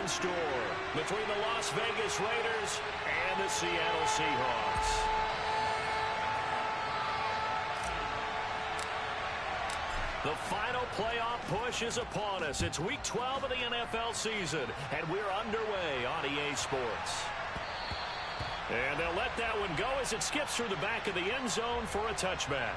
in store between the Las Vegas Raiders and the Seattle Seahawks. The final playoff push is upon us. It's Week 12 of the NFL season, and we're underway on EA Sports. And they'll let that one go as it skips through the back of the end zone for a touchback.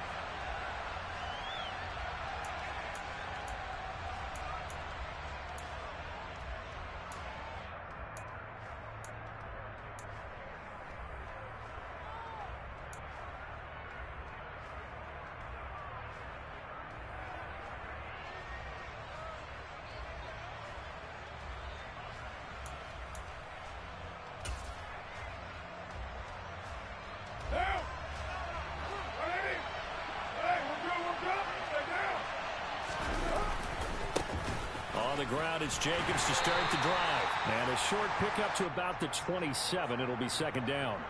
On the ground, it's Jacobs to start the drive. And a short pickup to about the 27. It'll be second down.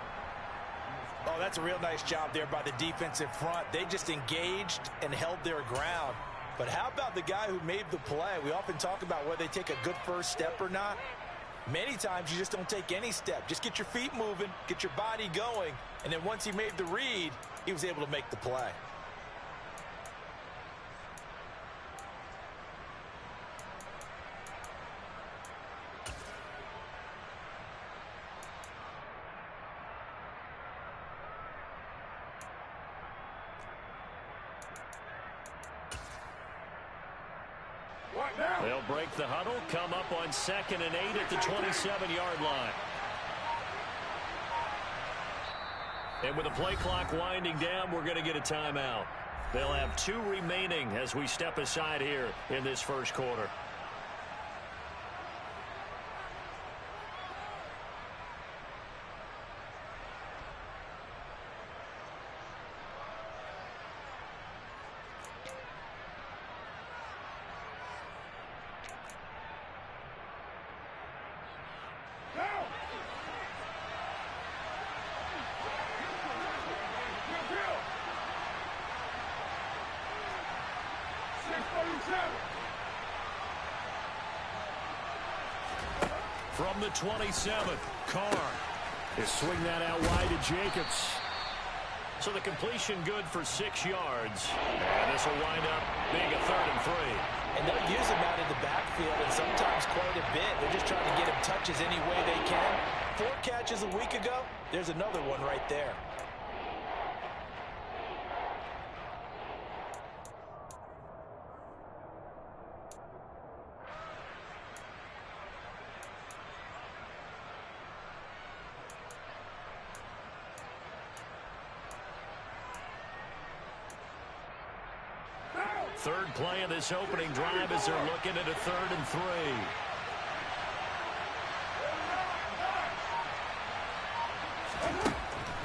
Oh, that's a real nice job there by the defensive front. They just engaged and held their ground. But how about the guy who made the play? We often talk about whether they take a good first step or not. Many times you just don't take any step. Just get your feet moving, get your body going, and then once he made the read, he was able to make the play. They'll break the huddle, come up on 2nd and 8 at the 27-yard line. And with the play clock winding down, we're going to get a timeout. They'll have 2 remaining as we step aside here in this first quarter. From the 27, Carr. They swing that out wide to Jacobs. So the completion good for 6 yards. And this will wind up being a 3rd and 3. And they'll use him out in the backfield, and sometimes quite a bit. They're just trying to get him touches any way they can. 4 catches a week ago. There's another one right there. Third play of this opening drive as they're looking at a 3rd and 3.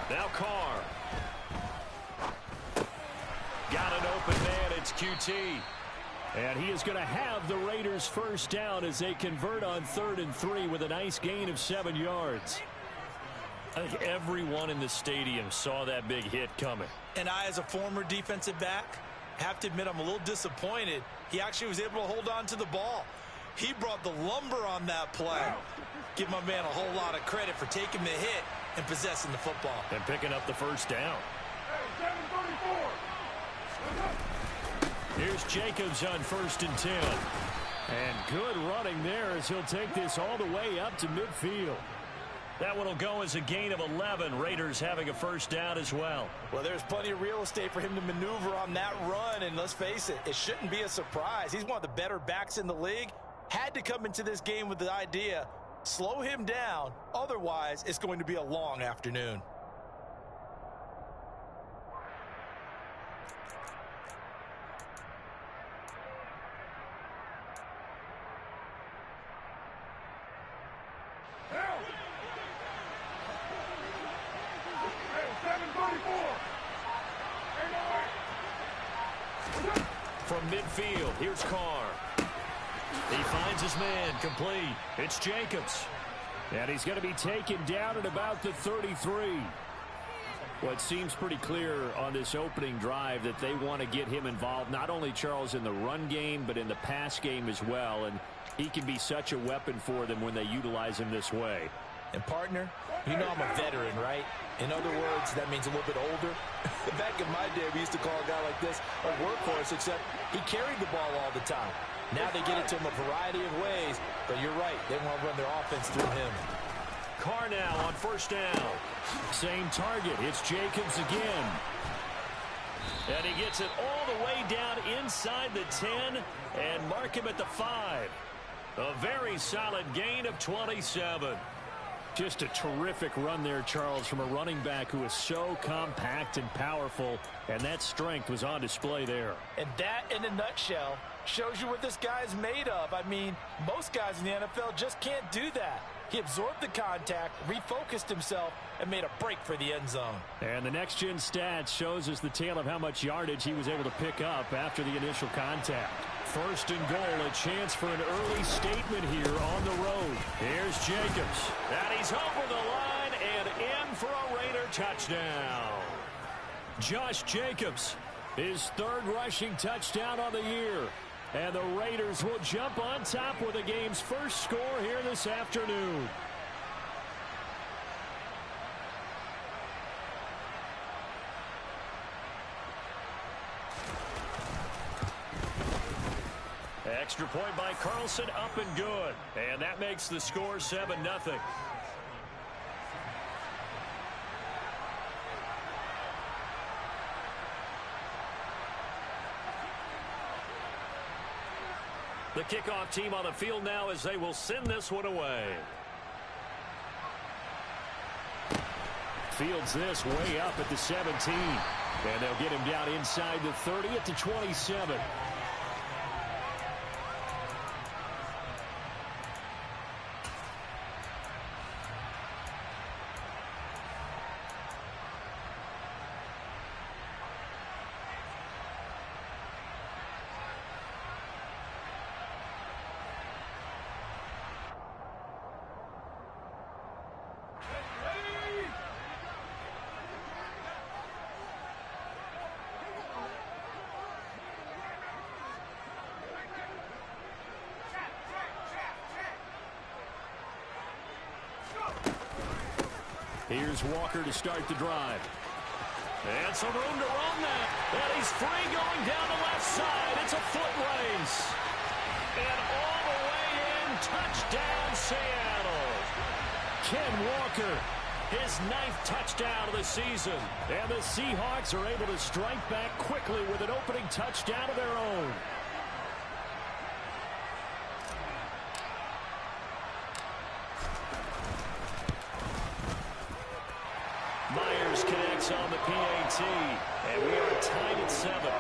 Now Carr. Got an open man. It's QT. And he is going to have the Raiders first down as they convert on 3rd and 3 with a nice gain of 7 yards. I think everyone in the stadium saw that big hit coming. And I, as a former defensive back, have to admit I'm a little disappointed. He actually was able to hold on to the ball. He brought the lumber on that play. Give my man a whole lot of credit for taking the hit and possessing the football. And picking up the first down. Here's Jacobs on 1st and 10. And good running there as he'll take this all the way up to midfield. That one will go as a gain of 11. Raiders having a first down as well. Well, there's plenty of real estate for him to maneuver on that run. And let's face it, it shouldn't be a surprise. He's one of the better backs in the league. Had to come into this game with the idea, slow him down. Otherwise, it's going to be a long afternoon. From midfield, here's Carr. He finds his man, complete. It's Jacobs. And he's going to be taken down at about the 33. Well, it seems pretty clear on this opening drive that they want to get him involved, not only, Charles, in the run game, but in the pass game as well. And he can be such a weapon for them when they utilize him this way. And, partner, you know I'm a veteran, right? In other words, that means a little bit older. Back in my day, we used to call a guy like this a workhorse, except he carried the ball all the time. Now they get it to him a variety of ways, but you're right. They want to run their offense through him. Carr now on first down. Same target. It's Jacobs again. And he gets it all the way down inside the 10 and mark him at the 5. A very solid gain of 27. Just a terrific run there, Charles, from a running back who is so compact and powerful, and that strength was on display there. And that, in a nutshell, shows you what this guy is made of. I mean, most guys in the NFL just can't do that. He absorbed the contact, refocused himself, and made a break for the end zone. And the next-gen stats shows us the tale of how much yardage he was able to pick up after the initial contact. First and goal, a chance for an early statement here on the road. Here's Jacobs. And he's over the line and in for a Raider touchdown. Josh Jacobs, his third rushing touchdown on the year. And the Raiders will jump on top with the game's first score here this afternoon. Extra point by Carlson, up and good. And that makes the score 7-0. The kickoff team on the field now as they will send this one away. Fields this way up at the 17. And they'll get him down inside the 30 at the 27. Here's Walker to start the drive. And some room to run that. And he's free going down the left side. It's a foot race. And all the way in, touchdown Seattle. Ken Walker, his 9th touchdown of the season. And the Seahawks are able to strike back quickly with an opening touchdown of their own. Myers connects on the PAT, and we are tied at 7.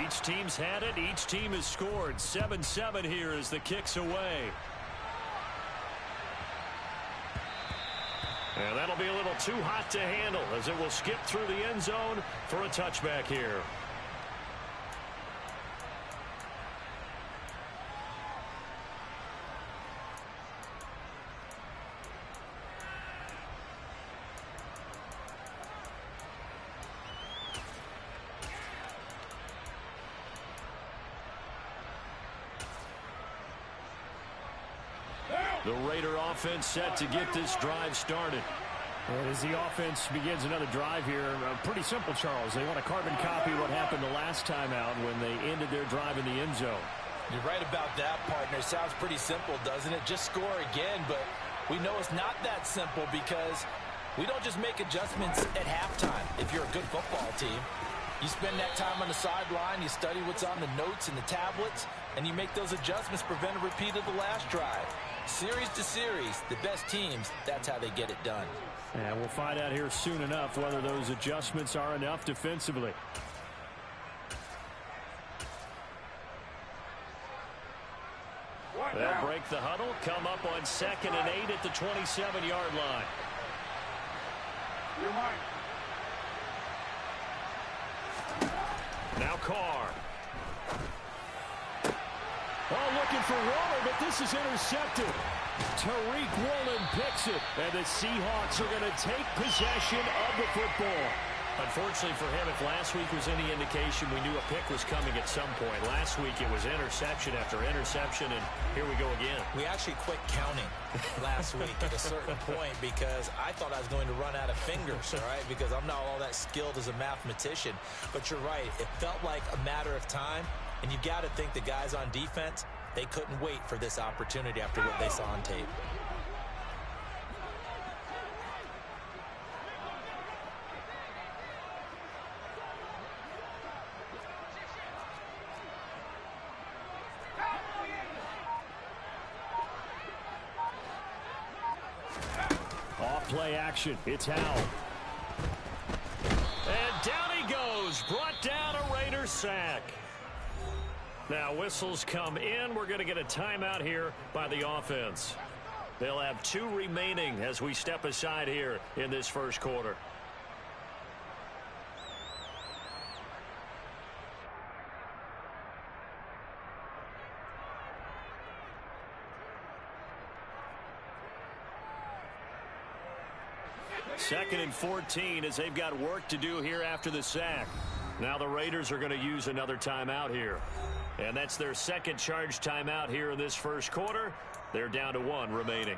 Each team's had it. Each team has scored. 7-7 here as the kick's away. And that'll be a little too hot to handle as it will skip through the end zone for a touchback here. The Raider offense set to get this drive started. And as the offense begins another drive here, pretty simple, Charles. They want to carbon copy what happened the last time out when they ended their drive in the end zone. You're right about that, partner. Sounds pretty simple, doesn't it? Just score again, but we know it's not that simple because we don't just make adjustments at halftime if you're a good football team. You spend that time on the sideline, you study what's on the notes and the tablets, and you make those adjustments, prevent a repeat of the last drive. Series to series, the best teams, that's how they get it done. And we'll find out here soon enough whether those adjustments are enough defensively. They'll break the huddle, come up on 2nd and 8 at the 27-yard line. Now Carr. Oh, looking for Waller, but this is intercepted. Tariq Woolen picks it, and the Seahawks are going to take possession of the football. Unfortunately for him, if last week was any indication, we knew a pick was coming at some point. Last week it was interception after interception, and here we go again. We actually quit counting last week at a certain point because I thought I was going to run out of fingers, all right, because I'm not all that skilled as a mathematician. But you're right. It felt like a matter of time, and you've got to think the guys on defense, they couldn't wait for this opportunity after what they saw on tape. Play action. It's Howell. And down he goes. Brought down a Raiders sack. Now whistles come in. We're going to get a timeout here by the offense. They'll have 2 remaining as we step aside here in this first quarter. Second and 14 as they've got work to do here after the sack. Now the Raiders are going to use another timeout here. And that's their second charge timeout here in this first quarter. They're down to 1 remaining.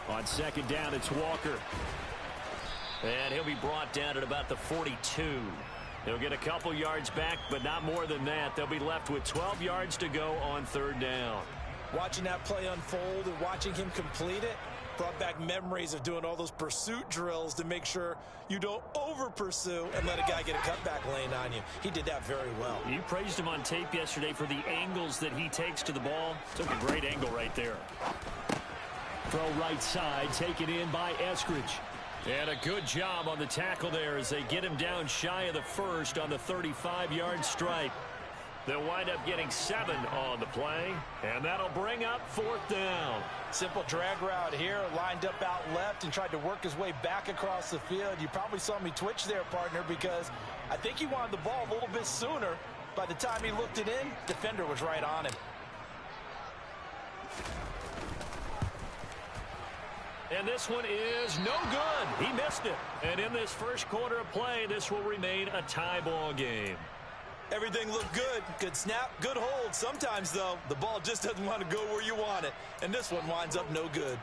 On second down, it's Walker. And he'll be brought down at about the 42. He'll get a couple yards back, but not more than that. They'll be left with 12 yards to go on third down. Watching that play unfold and watching him complete it brought back memories of doing all those pursuit drills to make sure you don't over-pursue and let a guy get a cutback lane on you. He did that very well. You praised him on tape yesterday for the angles that he takes to the ball. Took a great angle right there. Throw right side, taken in by Eskridge. And a good job on the tackle there as they get him down shy of the first on the 35-yard stripe. They'll wind up getting 7 on the play, and that'll bring up 4th down. Simple drag route here, lined up out left and tried to work his way back across the field. You probably saw me twitch there, partner, because I think he wanted the ball a little bit sooner. By the time he looked it in, defender was right on him. And this one is no good. He missed it. And in this first quarter of play, this will remain a tie ball game. Everything looked good. Good snap, good hold. Sometimes, though, the ball just doesn't want to go where you want it. And this one winds up no good.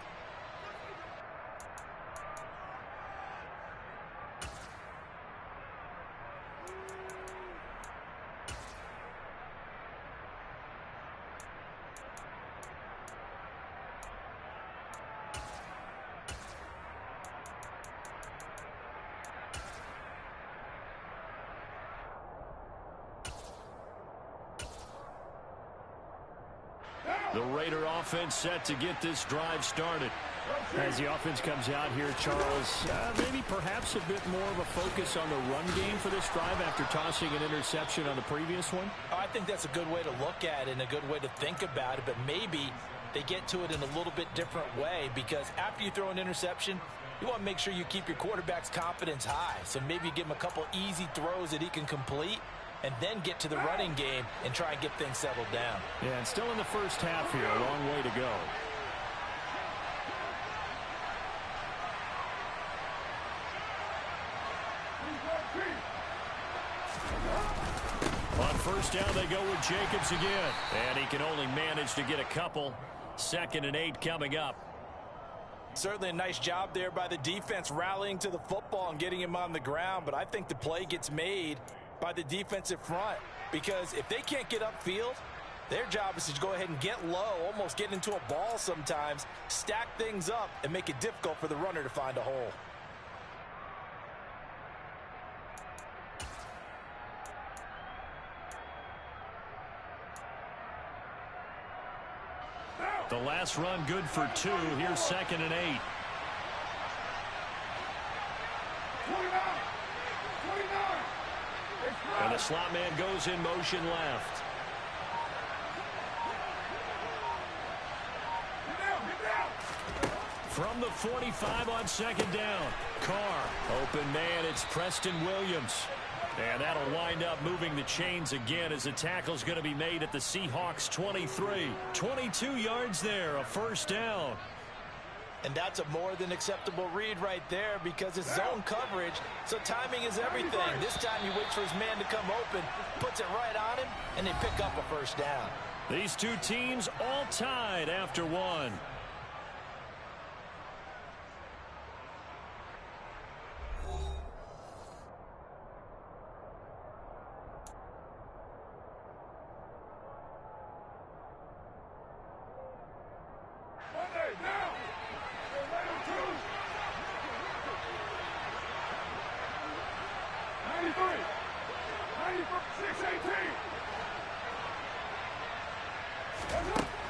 The Raider offense set to get this drive started. As the offense comes out here, Charles, maybe perhaps a bit more of a focus on the run game for this drive after tossing an interception on the previous one? I think that's a good way to look at it and a good way to think about it, but maybe they get to it in a little bit different way, because after you throw an interception, you want to make sure you keep your quarterback's confidence high. So maybe you give him a couple easy throws that he can complete, and then get to the running game and try and get things settled down. Yeah, and still in the first half here, a long way to go. On first down, they go with Jacobs again. And he can only manage to get a couple. 2nd and 8 coming up. Certainly a nice job there by the defense rallying to the football and getting him on the ground, but I think the play gets made by the defensive front, because if they can't get upfield, their job is to go ahead and get low, almost get into a ball sometimes, stack things up, and make it difficult for the runner to find a hole. The last run good for 2. Here's 2nd and 8. And the slot man goes in motion left. From the 45 on second down. Carr. Open man, it's Preston Williams. And that'll wind up moving the chains again as the tackle's going to be made at the Seahawks 23. 22 yards there, a first down. And that's a more than acceptable read right there because it's zone coverage, so timing is everything. This time he waits for his man to come open, puts it right on him, and they pick up a first down. These two teams all tied after one.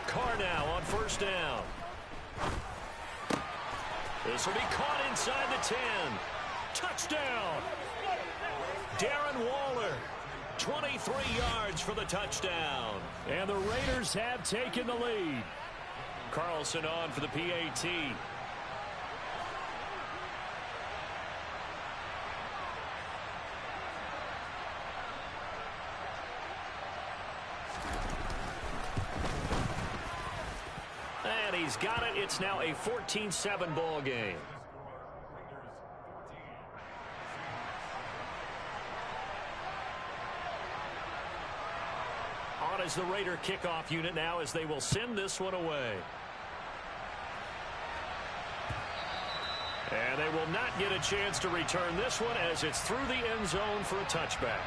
Carr now on first down. This will be caught inside the 10. Touchdown. Darren Waller. 23 yards for the touchdown. And the Raiders have taken the lead. Carlson on for the PAT. And he's got it. It's now a 14-7 ball game. On as the Raider kickoff unit now as they will send this one away. And they will not get a chance to return this one as it's through the end zone for a touchback.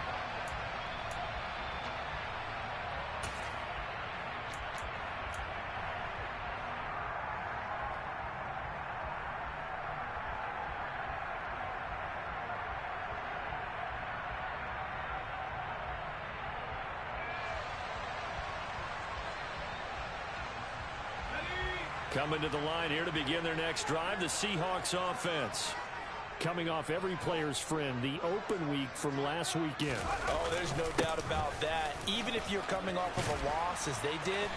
Coming to the line here to begin their next drive, the Seahawks offense. Coming off every player's friend, the open week from last weekend. Oh, there's no doubt about that. Even if you're coming off of a loss as they did,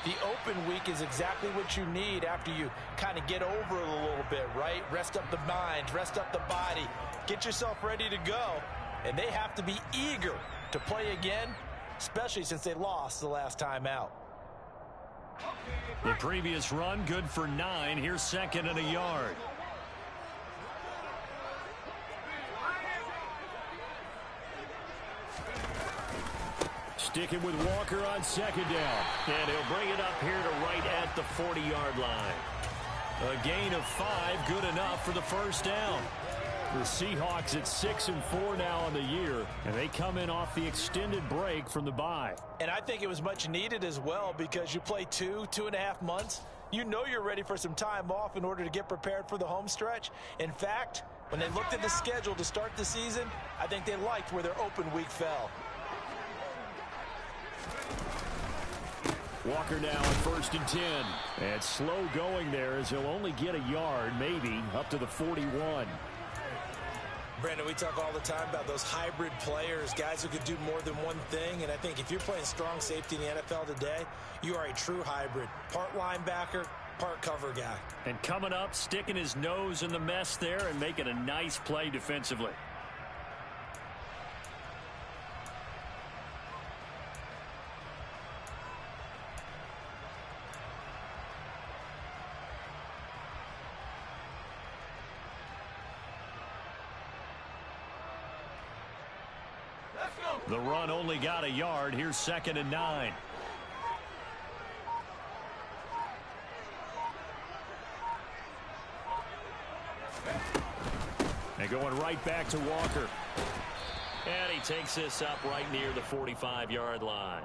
the open week is exactly what you need after you kind of get over it a little bit, right? Rest up the mind, rest up the body, get yourself ready to go. And they have to be eager to play again, especially since they lost the last time out. The previous run, good for 9. Here's second and a yard. Sticking with Walker on second down. And he'll bring it up here to right at the 40-yard line. A gain of 5, good enough for the first down. The Seahawks at 6-4 now on the year, and they come in off the extended break from the bye. And I think it was much needed as well because you play 2.5 months. You know you're ready for some time off in order to get prepared for the home stretch. In fact, when they looked at the schedule to start the season, I think they liked where their open week fell. Walker now on 1st and 10. And slow going there as he'll only get a yard, maybe, up to the 41. Brandon, we talk all the time about those hybrid players, guys who could do more than one thing. And I think if you're playing strong safety in the NFL today, you are a true hybrid. Part linebacker, part cover guy. And coming up, sticking his nose in the mess there and making a nice play defensively. The run only got a yard. Here's 2nd and 9. And going right back to Walker. And he takes this up right near the 45-yard line.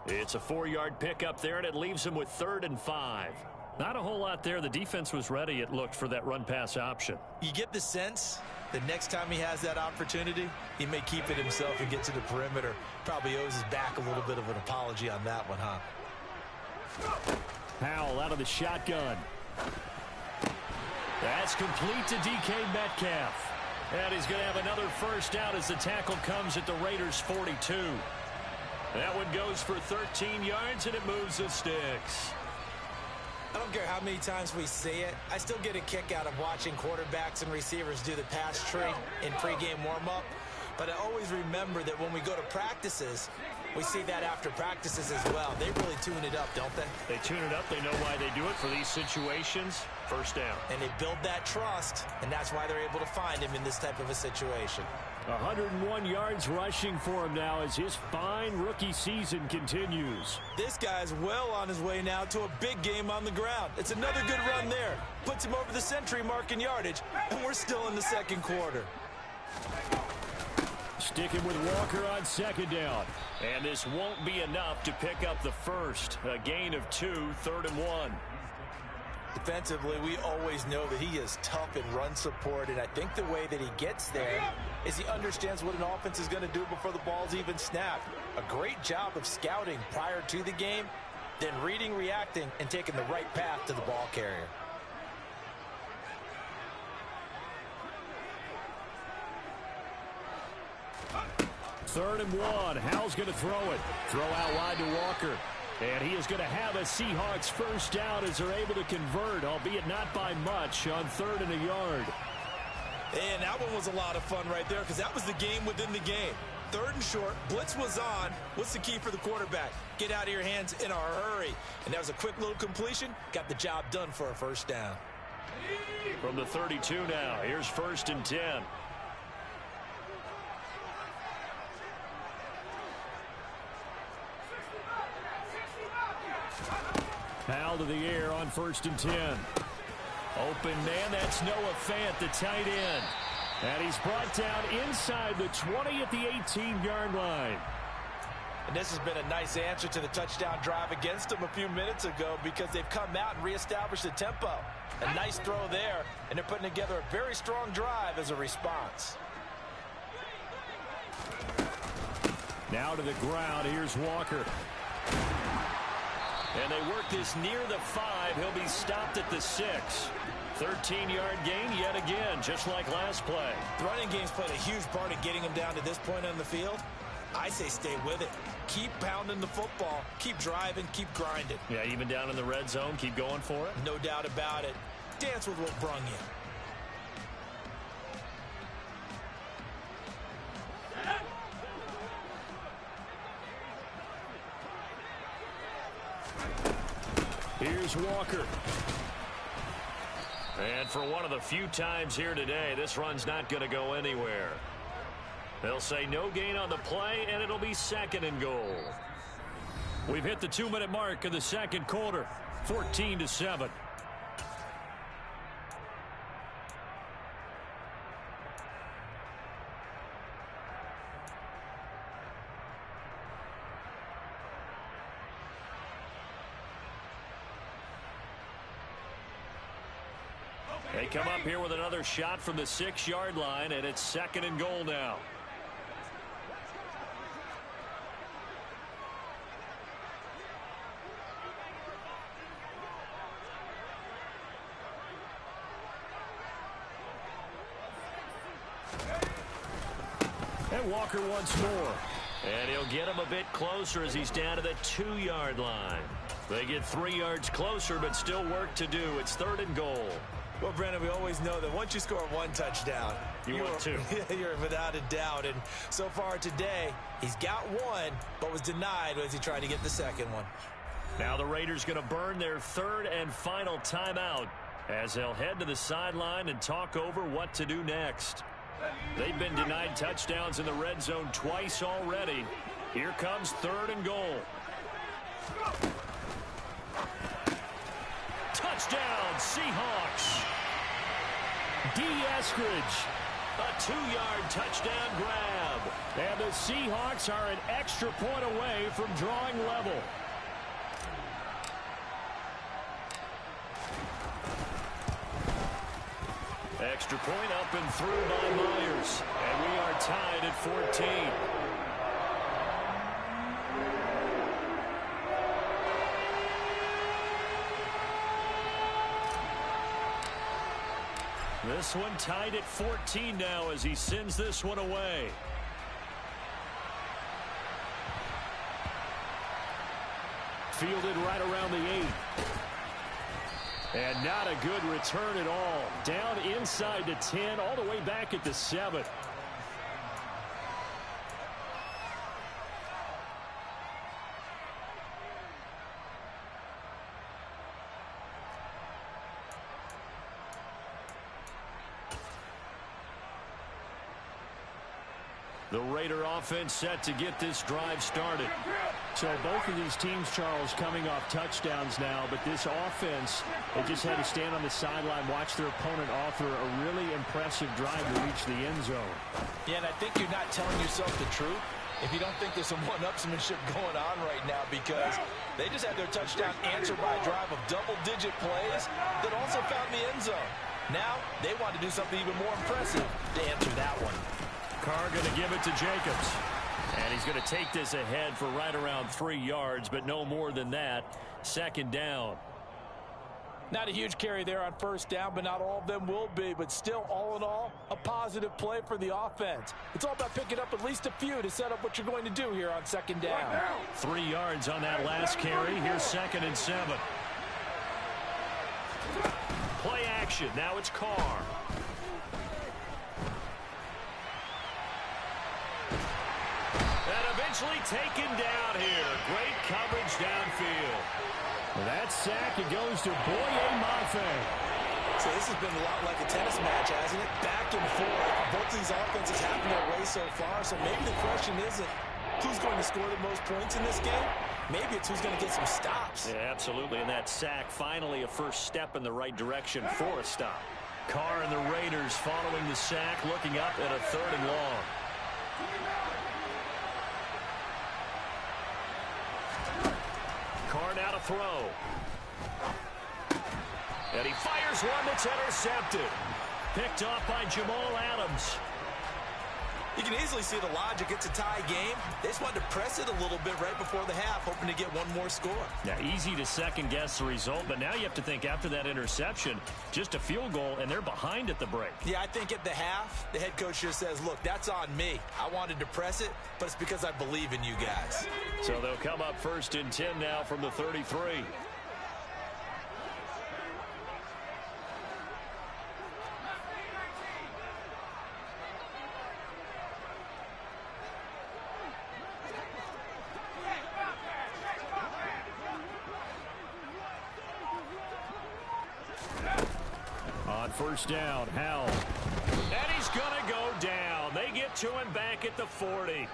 It's a 4-yard pickup there, and it leaves him with 3rd and 5. Not a whole lot there. The defense was ready, it looked, for that run-pass option. You get the sense that next time he has that opportunity, he may keep it himself and get to the perimeter. Probably owes his back a little bit of an apology on that one, huh? Powell out of the shotgun. That's complete to DK Metcalf. And he's going to have another first down as the tackle comes at the Raiders' 42. That one goes for 13 yards, and it moves the sticks. I don't care how many times we see it. I still get a kick out of watching quarterbacks and receivers do the pass tree in pregame warm-up. But I always remember that when we go to practices, we see that after practices as well. They really tune it up, don't they? They tune it up. They know why they do it for these situations. First down. And they build that trust, and that's why they're able to find him in this type of a situation. 101 yards rushing for him now as his fine rookie season continues. This guy's well on his way now to a big game on the ground. It's another good run there. Puts him over the century mark in yardage, and we're still in the second quarter. Sticking with Walker on second down. And this won't be enough to pick up the first. A gain of 2, 3rd and 1. Defensively, we always know that he is tough in run support, and I think the way that he gets there is he understands what an offense is going to do before the ball's even snapped. A great job of scouting prior to the game, then reading, reacting, and taking the right path to the ball carrier. Third and 1. Howell's going to throw it. Throw out wide to Walker. And he is going to have a Seahawks first down as they're able to convert, albeit not by much, on 3rd and a yard. And that one was a lot of fun right there because that was the game within the game. 3rd and short, blitz was on. What's the key for the quarterback? Get out of your hands in a hurry. And that was a quick little completion. Got the job done for a first down. From the 32 now, here's 1st and 10. Foul to the air on 1st and 10. Open man, that's Noah Fant, the tight end. And he's brought down inside the 20 at the 18-yard line. And this has been a nice answer to the touchdown drive against them a few minutes ago because they've come out and reestablished the tempo. A nice throw there, and they're putting together a very strong drive as a response. Now to the ground, here's Walker. And they work this near the 5. He'll be stopped at the 6. 13-yard gain yet again, just like last play. The running game's played a huge part in getting him down to this point on the field. I say stay with it. Keep pounding the football. Keep driving. Keep grinding. Yeah, even down in the red zone, keep going for it. No doubt about it. Dance with what brung you. Here's Walker. And for one of the few times here today, this run's not going to go anywhere. They'll say no gain on the play, and it'll be 2nd and goal. We've hit the 2-minute mark of the second quarter, 14-7. They come up here with another shot from the 6-yard line, and it's 2nd and goal now. And Walker once more. And he'll get him a bit closer as he's down to the 2-yard line. They get 3 yards closer, but still work to do. It's 3rd and goal. Well, Brandon, we always know that once you score 1 touchdown, you want 2. You're without a doubt. And so far today, he's got 1, but was denied as he tried to get the 2nd one. Now the Raiders going to burn their 3rd and final timeout as they'll head to the sideline and talk over what to do next. They've been denied touchdowns in the red zone twice already. Here comes 3rd and goal. Touchdown, Seahawks. D. Eskridge, a 2-yard touchdown grab. And the Seahawks are an extra point away from drawing level. Extra point up and through by Myers. And we are tied at 14. This one tied at 14 now as he sends this one away. Fielded right around the 8. And not a good return at all. Down inside the 10, all the way back at the 7. The Raider offense set to get this drive started. So both of these teams, Charles, coming off touchdowns now, but this offense, they just had to stand on the sideline, watch their opponent offer a really impressive drive to reach the end zone. Yeah, and I think you're not telling yourself the truth if you don't think there's some one-upsmanship going on right now, because they just had their touchdown answered by a drive of double-digit plays that also found the end zone. Now they want to do something even more impressive to answer that one. Carr going to give it to Jacobs. And he's going to take this ahead for right around 3 yards, but no more than that. Second down. Not a huge carry there on first down, but not all of them will be. But still, all in all, a positive play for the offense. It's all about picking up at least a few to set up what you're going to do here on second down. 3 yards on that last carry. Here's 2nd and 7. Play action. Now it's Carr. Eventually taken down here. Great coverage downfield. With that sack, it goes to Boye Mafe. So this has been a lot like a tennis match, hasn't it? Back and forth. Both of these offenses have their way so far. So maybe the question isn't who's going to score the most points in this game. Maybe it's who's going to get some stops. Yeah, absolutely. And that sack, finally a first step in the right direction for a stop. Carr and the Raiders following the sack, looking up at a 3rd and long. Carr now to throw. And he fires one that's intercepted. Picked off by Jamal Adams. You can easily see the logic. It's a tie game. They just wanted to press it a little bit right before the half, hoping to get one more score. Now, easy to second-guess the result, but now you have to think after that interception, just a field goal, and they're behind at the break. Yeah, I think at the half, the head coach just says, look, that's on me. I wanted to press it, but it's because I believe in you guys. So they'll come up 1st and 10 now from the 33. First down, Howell. And he's going to go down. They get to him back at the 40.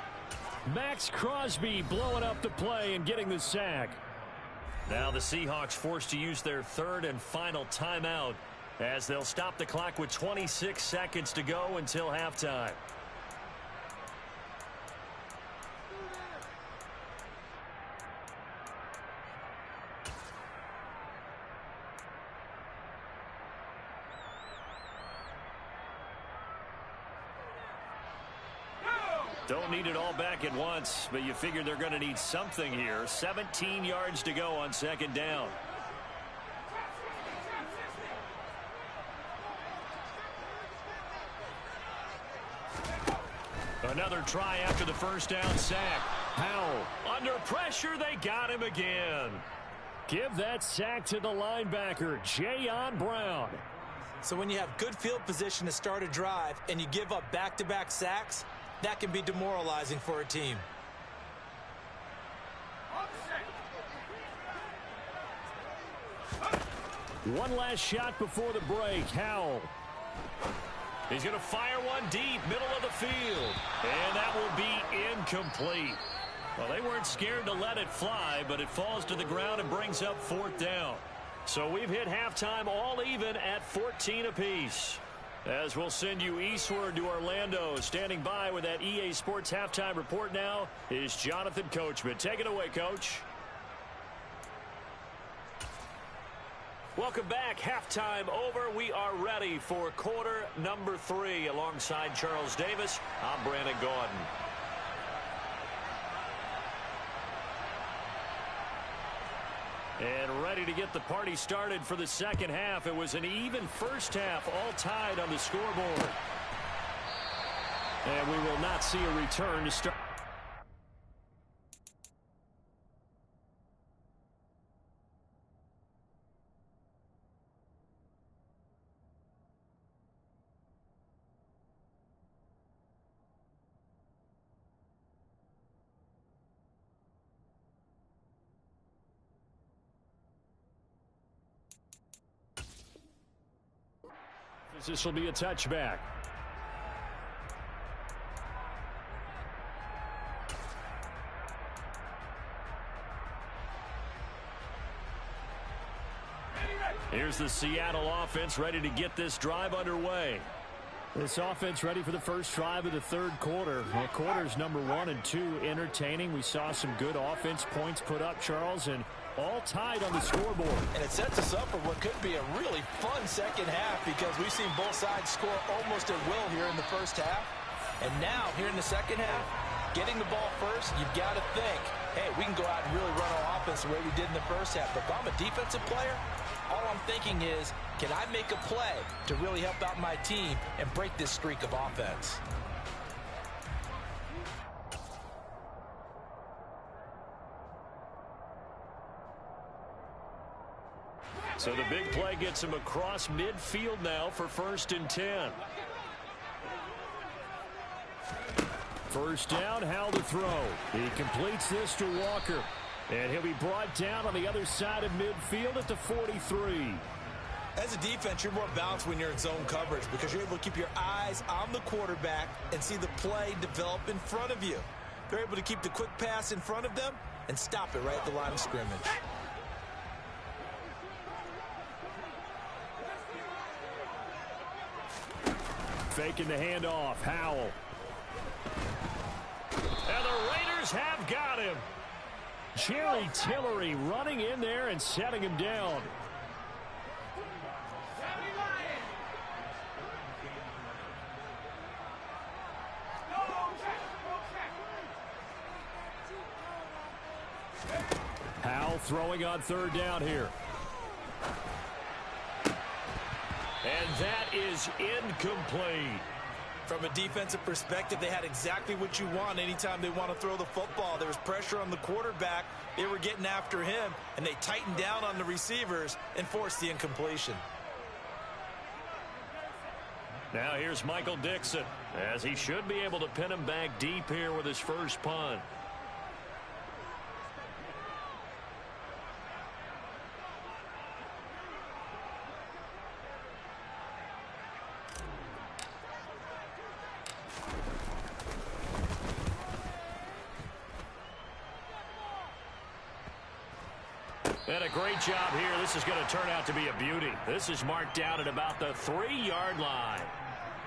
Max Crosby blowing up the play and getting the sack. Now the Seahawks forced to use their 3rd and final timeout as they'll stop the clock with 26 seconds to go until halftime. Don't need it all back at once, but you figure they're going to need something here. 17 yards to go on 2nd down. Another try after the first down sack. Howell under pressure. They got him again. Give that sack to the linebacker, Jayon Brown. So when you have good field position to start a drive and you give up back-to-back sacks, that can be demoralizing for a team. One last shot before the break. Howell. He's going to fire one deep, middle of the field. And that will be incomplete. Well, they weren't scared to let it fly, but it falls to the ground and brings up 4th down. So we've hit halftime all even at 14 apiece. As we'll send you eastward to Orlando. Standing by with that EA Sports halftime report now is Jonathan Coachman. Take it away, Coach. Welcome back. Halftime over. We are ready for quarter number 3. Alongside Charles Davis, I'm Brandon Gaudin. And ready to get the party started for the second half. It was an even first half, all tied on the scoreboard. And we will not see a return to start. This will be a touchback. Here's the Seattle offense ready to get this drive underway. This offense ready for the first drive of the third quarter. Well, quarters number 1 and 2 entertaining. We saw some good offense points put up, Charles, and all tied on the scoreboard. And it sets us up for what could be a really fun second half because we've seen both sides score almost at will here in the first half. And now, here in the second half, getting the ball first, you've got to think, hey, we can go out and really run our offense the way we did in the first half. But if I'm a defensive player, all I'm thinking is, can I make a play to really help out my team and break this streak of offense? So the big play gets him across midfield now for 1st and 10. First down, Howell to throw. He completes this to Walker. And he'll be brought down on the other side of midfield at the 43. As a defense, you're more balanced when you're in zone coverage because you're able to keep your eyes on the quarterback and see the play develop in front of you. They're able to keep the quick pass in front of them and stop it right at the line of scrimmage. Faking the handoff, Howell. And the Raiders have got him. Jerry Tillery running in there and setting him down. Howell throwing on 3rd down here. And that is incomplete. From a defensive perspective, they had exactly what you want anytime they want to throw the football. There was pressure on the quarterback. They were getting after him, and they tightened down on the receivers and forced the incompletion. Now here's Michael Dixon, as he should be able to pin him back deep here with his first punt. And a great job here. This is going to turn out to be a beauty. This is marked out at about the 3-yard line.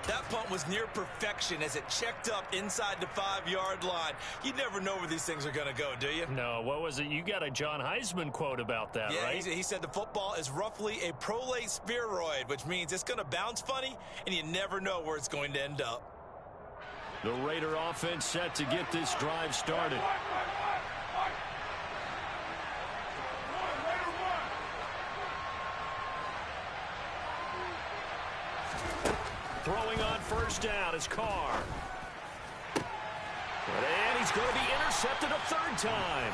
That punt was near perfection as it checked up inside the 5-yard line. You never know where these things are going to go, do you? No, what was it? You got a John Heisman quote about that, right? Yeah, he said the football is roughly a prolate spheroid, which means it's going to bounce funny, and you never know where it's going to end up. The Raider offense set to get this drive started. Throwing on 1st down is Carr. And he's going to be intercepted a 3rd time.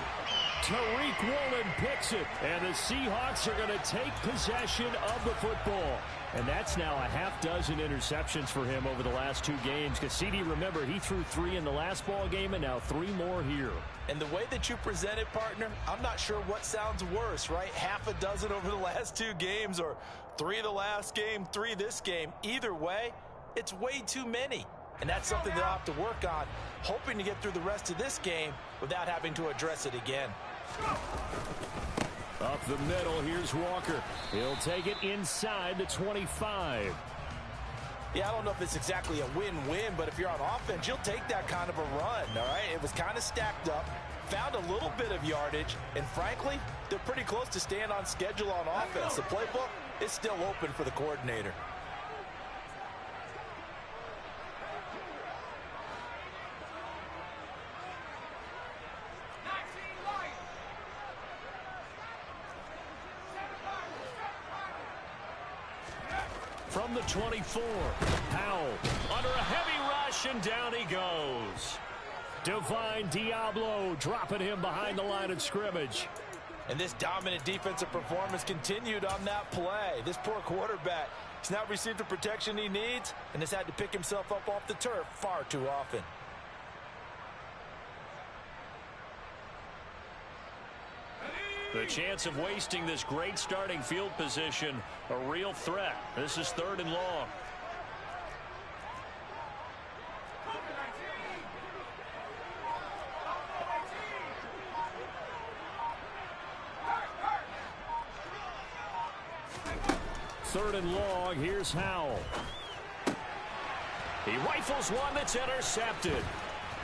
Tariq Woolen picks it, and the Seahawks are going to take possession of the football. And that's now a half-dozen interceptions for him over the last 2 games. Because, CD, remember, he threw 3 in the last ball game and now 3 more here. And the way that you present it, partner, I'm not sure what sounds worse, right? Half a dozen over the last 2 games or 3 the last game, 3 this game. Either way, it's way too many. And that's something they'll have to work on, hoping to get through the rest of this game without having to address it again. Up the middle, here's Walker. He'll take it inside the 25. Yeah, I don't know if it's exactly a win-win, but if you're on offense, you'll take that kind of a run, all right? It was kind of stacked up, found a little bit of yardage, and frankly, they're pretty close to staying on schedule on offense. The playbook is still open for the coordinator. from the 24. Powell under a heavy rush, and down he goes. Divine Diablo dropping him behind the line of scrimmage. And this dominant defensive performance continued on that play. This poor quarterback has not received the protection he needs and has had to pick himself up off the turf far too often. The chance of wasting this great starting field position, a real threat. This is 3rd and long. Third and long, here's Howell. He rifles one that's intercepted.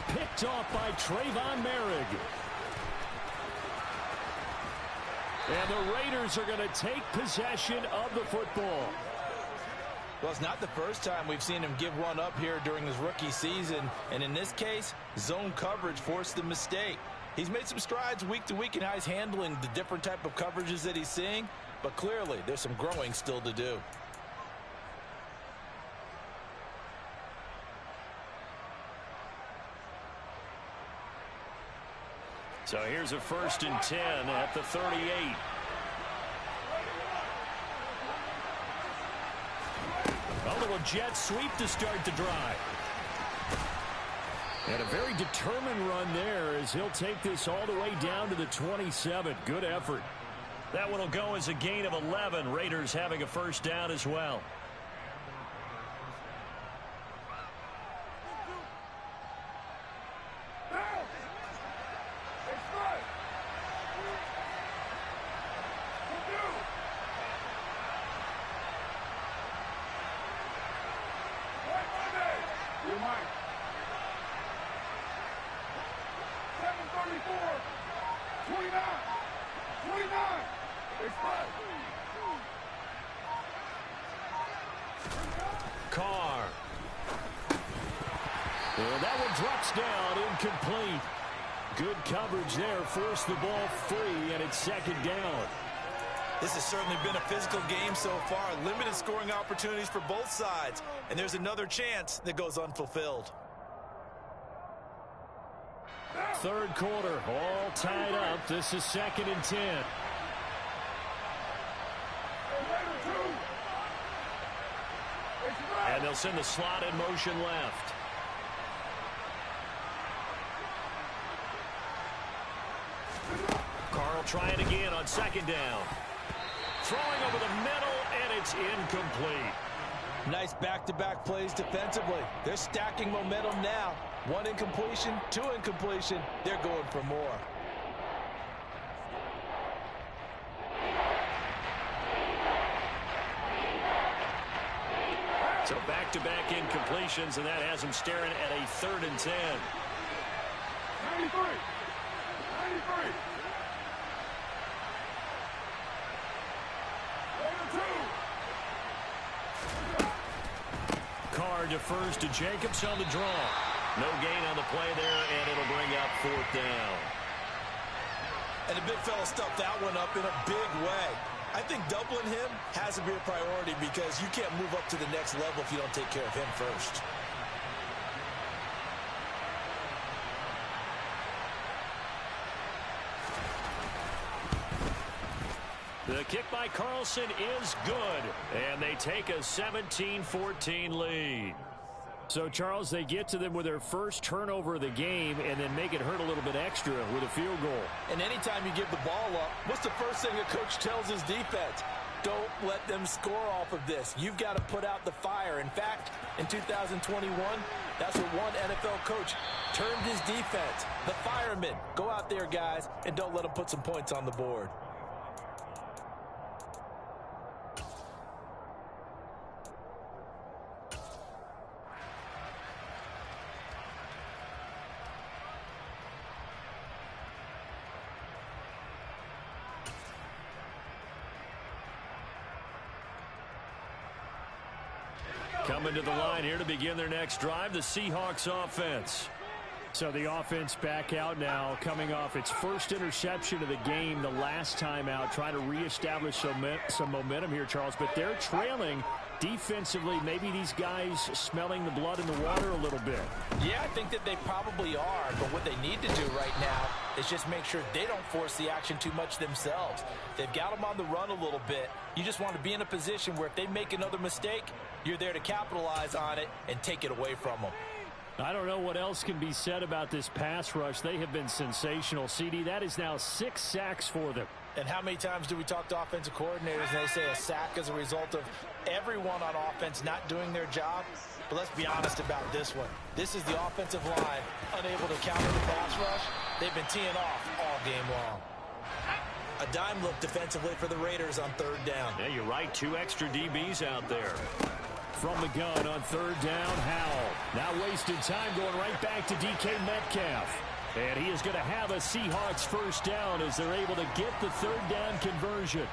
Picked off by Trayvon Merrick. And the Raiders are going to take possession of the football. Well, it's not the first time we've seen him give one up here during his rookie season. And in this case, zone coverage forced the mistake. He's made some strides week to week in how he's handling the different type of coverages that he's seeing. But clearly, there's some growing still to do. So here's a 1st and 10 at the 38. A little jet sweep to start the drive. And a very determined run there as he'll take this all the way down to the 27. Good effort. That one will go as a gain of 11. Raiders having a 1st down as well. Carr. And that one drops down, incomplete. Good coverage there, forced the ball free, and it's 2nd down. This has certainly been a physical game so far. Limited scoring opportunities for both sides. And there's another chance that goes unfulfilled. 3rd quarter, all tied up. This is 2nd and 10. And they'll send the slot in motion left. Carl trying again on 2nd down. Throwing over the middle, and it's incomplete. Nice back-to-back plays defensively. They're stacking momentum now. 1 incompletion, 2 incompletion. They're going for more. So back-to-back incompletions, and that has him staring at a 3rd and 10. 93. Carr defers to Jacobs on the draw. No gain on the play there, and it'll bring up 4th down. And the big fella stuffed that one up in a big way. I think doubling him has to be a priority because you can't move up to the next level if you don't take care of him first. The kick by Carlson is good, and they take a 17-14 lead. So, Charles, they get to them with their first turnover of the game and then make it hurt a little bit extra with a field goal. And anytime you give the ball up, what's the first thing a coach tells his defense? Don't let them score off of this. You've got to put out the fire. In fact, in 2021, that's what one NFL coach termed his defense. The firemen. Go out there, guys, and don't let them put some points on the board. Coming to the line here to begin their next drive, the Seahawks offense. So the offense back out now, coming off its first interception of the game the last time out, trying to reestablish some momentum here, Charles. But they're trailing defensively, maybe these guys smelling the blood in the water a little bit. Yeah, I think that they probably are, but what they need to do right now is just make sure they don't force the action too much themselves. They've got them on the run a little bit. You just want to be in a position where if they make another mistake, you're there to capitalize on it and take it away from them. I don't know what else can be said about this pass rush. They have been sensational. CD, that is now 6 sacks for them. And how many times do we talk to offensive coordinators and they say a sack as a result of everyone on offense not doing their job? But let's be honest about this one. This is the offensive line unable to counter the pass rush. They've been teeing off all game long. A dime look defensively for the Raiders on 3rd down. Yeah, you're right. 2 extra DBs out there. From the gun on 3rd down, Howell. Now wasted time going right back to DK Metcalf. And he is going to have a Seahawks first down as they're able to get the 3rd down conversion.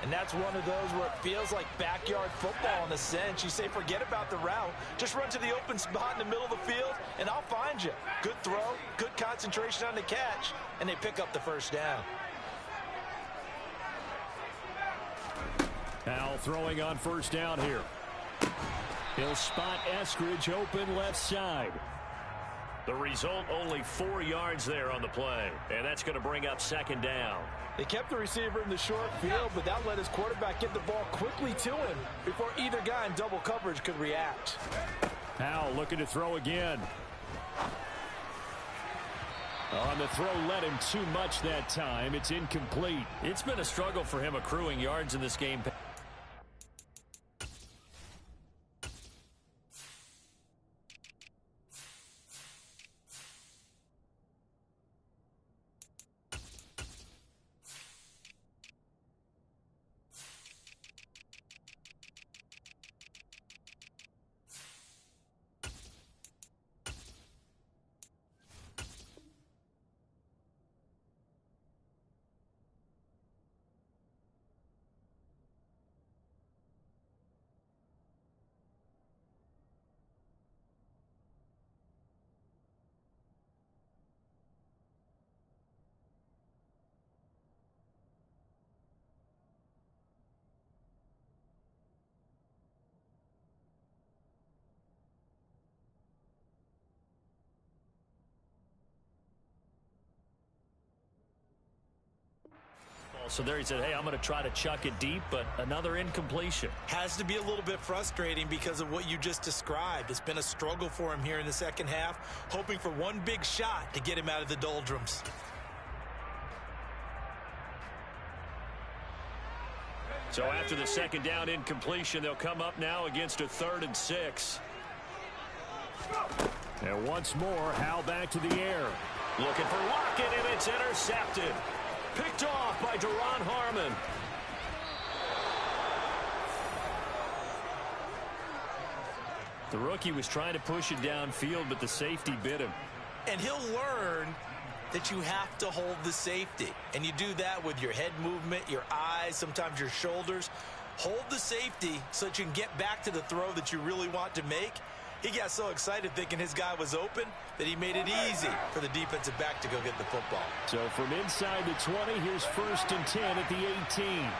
And that's one of those where it feels like backyard football in a sense. You say forget about the route. Just run to the open spot in the middle of the field, and I'll find you. Good throw, good concentration on the catch, and they pick up the first down. Howell throwing on 1st down here. He'll spot Eskridge open left side. The result, only 4 yards there on the play. And that's going to bring up 2nd down. They kept the receiver in the short field, but that let his quarterback get the ball quickly to him before either guy in double coverage could react. Howell looking to throw again. On the throw, led him too much that time. It's incomplete. It's been a struggle for him accruing yards in this game. So there he said, hey, I'm going to try to chuck it deep, but another incompletion. Has to be a little bit frustrating because of what you just described. It's been a struggle for him here in the second half, hoping for one big shot to get him out of the doldrums. So after the 2nd down incompletion, they'll come up now against a 3rd and 6. And once more, Howell back to the air. Looking for Lockett, and it's intercepted. Picked off by Duron Harmon. The rookie was trying to push it downfield, but the safety bit him. And he'll learn that you have to hold the safety. And you do that with your head movement, your eyes, sometimes your shoulders. Hold the safety so that you can get back to the throw that you really want to make. He got so excited thinking his guy was open that he made it easy for the defensive back to go get the football. So from inside the 20, here's 1st and 10 at the 18.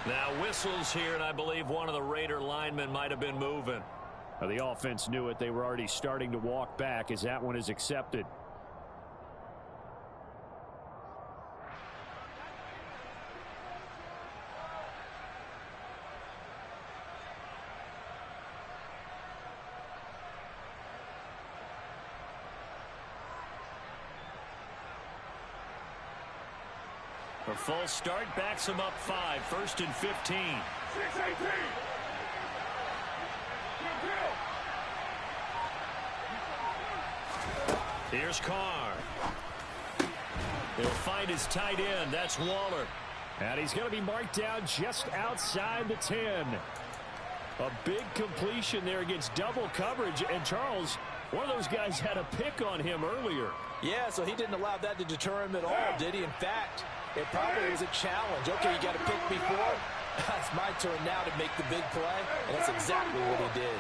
Now whistles here, and I believe one of the Raider linemen might have been moving. The offense knew it. They were already starting to walk back as that one is accepted. A false start backs him up 5. 1st and 15. 6-18. Here's Carr. He'll find his tight end. That's Waller. And he's going to be marked down just outside the 10. A big completion there against double coverage. And Charles, one of those guys had a pick on him earlier. Yeah, so he didn't allow that to deter him at all, did he? In fact, it probably was a challenge. Okay, you got to pick before. It's my turn now to make the big play, and that's exactly what he did.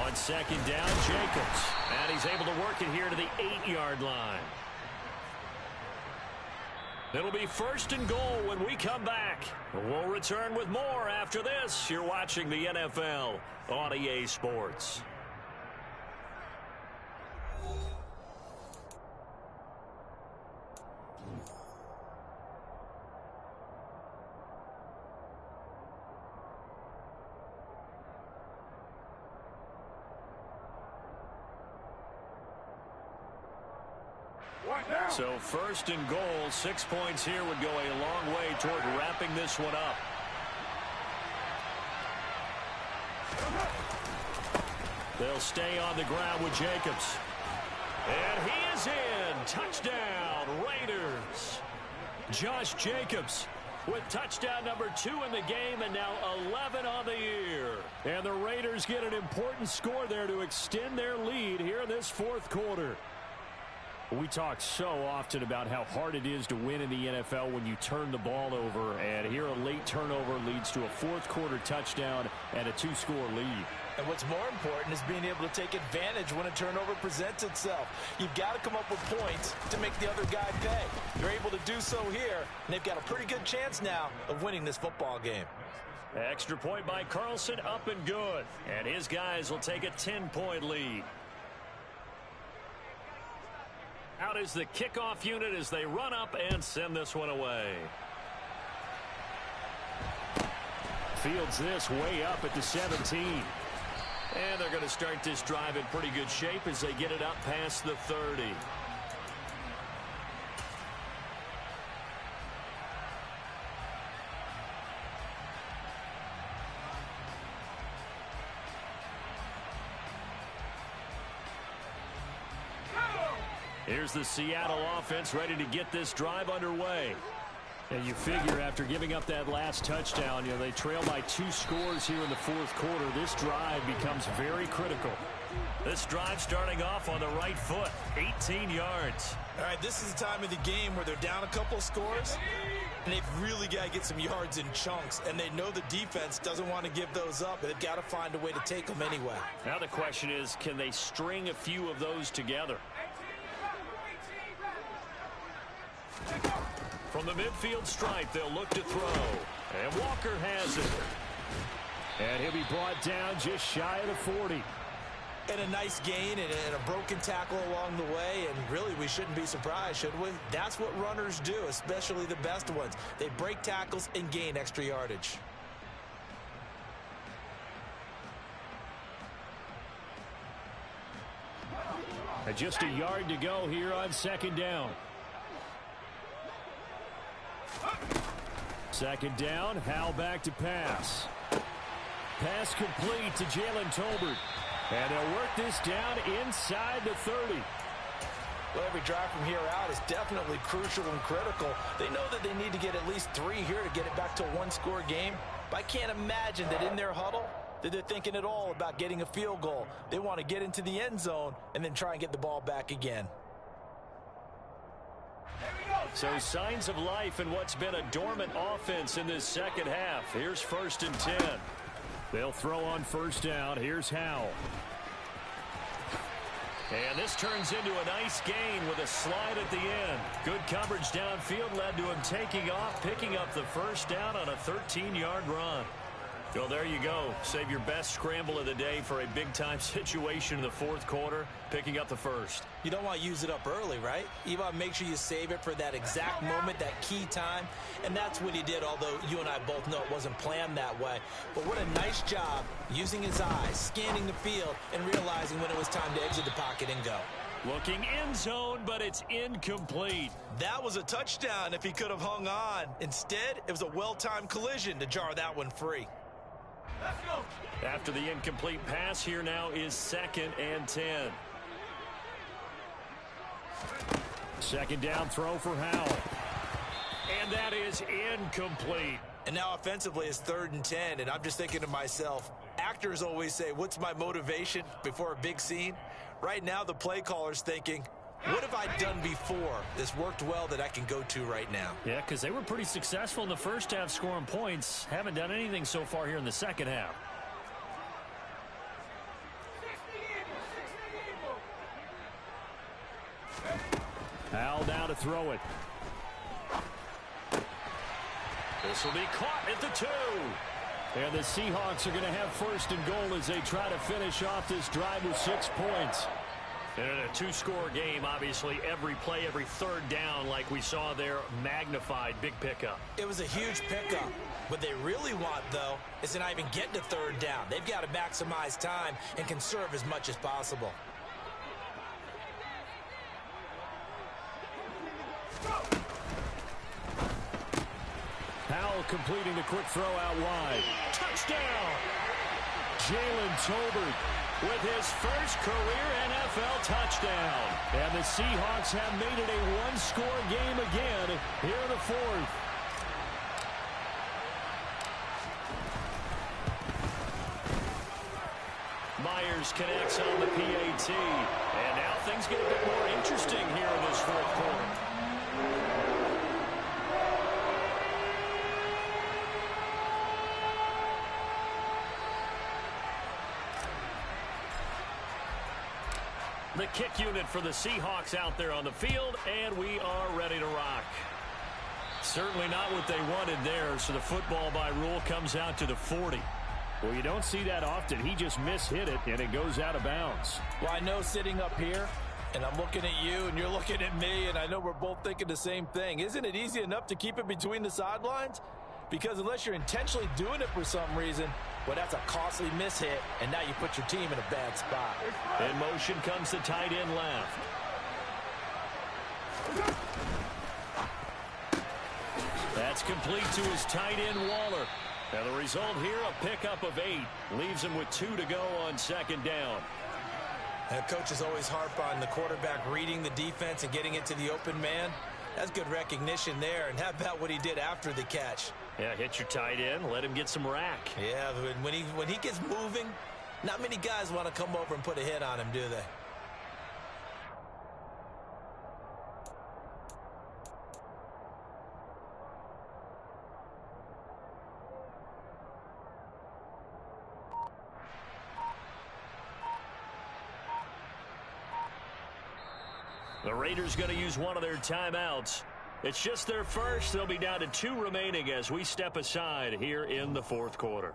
On second down, Jacobs. And he's able to work it here to the 8-yard line. It'll be first and goal when we come back. We'll return with more after this. You're watching the NFL on EA Sports. So first and goal, 6 points here would go a long way toward wrapping this one up. They'll stay on the ground with Jacobs. And he is in. Touchdown, Raiders. Josh Jacobs with touchdown number 2 in the game and now 11 on the year. And the Raiders get an important score there to extend their lead here in this fourth quarter. We talk so often about how hard it is to win in the NFL when you turn the ball over, and here a late turnover leads to a fourth quarter touchdown and a 2-score lead. And what's more important is being able to take advantage when a turnover presents itself. You've got to come up with points to make the other guy pay. They're able to do so here, and they've got a pretty good chance now of winning this football game. Extra point by Carlson, up and good. And his guys will take a 10-point lead. Out is the kickoff unit as they run up and send this one away. Fields this way up at the 17. And they're going to start this drive in pretty good shape as they get it up past the 30. Here's the Seattle offense ready to get this drive underway. And you figure after giving up that last touchdown, they trail by 2 scores here in the fourth quarter. This drive becomes very critical. This drive starting off on the right foot, 18 yards. All right, this is the time of the game where they're down a couple scores, and they've really got to get some yards in chunks, and they know the defense doesn't want to give those up, but they've got to find a way to take them anyway. Now the question is, can they string a few of those together? From the midfield stripe, they'll look to throw. And Walker has it. And he'll be brought down just shy of the 40. And a nice gain and a broken tackle along the way. And really, we shouldn't be surprised, should we? That's what runners do, especially the best ones. They break tackles and gain extra yardage. And just a yard to go here on second down. Second down, Howell back to pass. Pass complete to Jalen Tolbert. And they'll work this down inside the 30. Well, every drive from here out is definitely crucial and critical. They know that they need to get at least 3 here to get it back to a 1-score game. But I can't imagine that in their huddle that they're thinking at all about getting a field goal. They want to get into the end zone and then try and get the ball back again. So signs of life in what's been a dormant offense in this second half. Here's first and 10. They'll throw on first down. Here's Howell. And this turns into a nice gain with a slide at the end. Good coverage downfield led to him taking off, picking up the first down on a 13-yard run. Well, there you go. Save your best scramble of the day for a big-time situation in the fourth quarter, picking up the first. You don't want to use it up early, right? You want to make sure you save it for that exact moment, that key time. And that's what he did, although you and I both know it wasn't planned that way. But what a nice job using his eyes, scanning the field, and realizing when it was time to exit the pocket and go. Looking end zone, but it's incomplete. That was a touchdown if he could have hung on. Instead, it was a well-timed collision to jar that one free. Let's go. After the incomplete pass, here now is second and 10. Second down throw for Howell. And that is incomplete. And now offensively it's 3rd and 10, and I'm just thinking to myself, actors always say, what's my motivation before a big scene? Right now the play caller's thinking, what have I done before that's worked well that I can go to right now? Yeah, because they were pretty successful in the first half scoring points. Haven't done anything so far here in the second half. Al now to throw it. This will be caught at the 2. And the Seahawks are going to have first and goal as they try to finish off this drive with 6 points. And in a 2-score game, obviously, every play, every third down, like we saw there, magnified. Big pickup. It was a huge pickup. What they really want, though, is to not even get to third down. They've got to maximize time and conserve as much as possible. Powell completing the quick throw out wide. Touchdown! Jalen Tolbert with his first career NFL touchdown. And the Seahawks have made it a one-score game again here in the fourth. Myers connects on the PAT. And now things get a bit more interesting here in this fourth quarter. The kick unit for the Seahawks out there on the field, and we are ready to rock. Certainly not what they wanted there, so the football by rule comes out to the 40. Well, you don't see that often. He just mishit it, and it goes out of bounds. Well, I know sitting up here, and I'm looking at you, and you're looking at me, and I know we're both thinking the same thing. Isn't it easy enough to keep it between the sidelines? Because unless you're intentionally doing it for some reason, well, that's a costly mishit, and now you put your team in a bad spot. In motion comes the tight end left. That's complete to his tight end, Waller. Now the result here, a pickup of 8. Leaves him with 2 to go on second down. And coaches always harp on the quarterback reading the defense and getting it to the open man. That's good recognition there. And how about what he did after the catch? Yeah, hit your tight end, let him get some rack. Yeah, when he gets moving, not many guys want to come over and put a hit on him, do they? The Raiders going to use one of their timeouts. It's just their first. They'll be down to 2 remaining as we step aside here in the fourth quarter.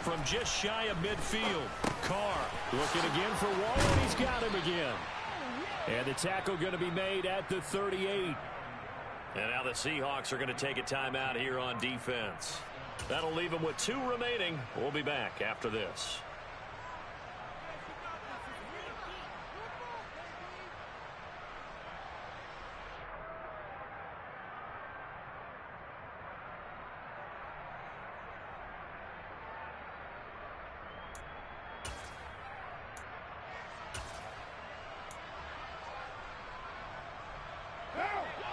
From just shy of midfield, Carr looking again for Waller, and he's got him again. And the tackle going to be made at the 38. And now the Seahawks are going to take a timeout here on defense. That'll leave them with 2 remaining. We'll be back after this.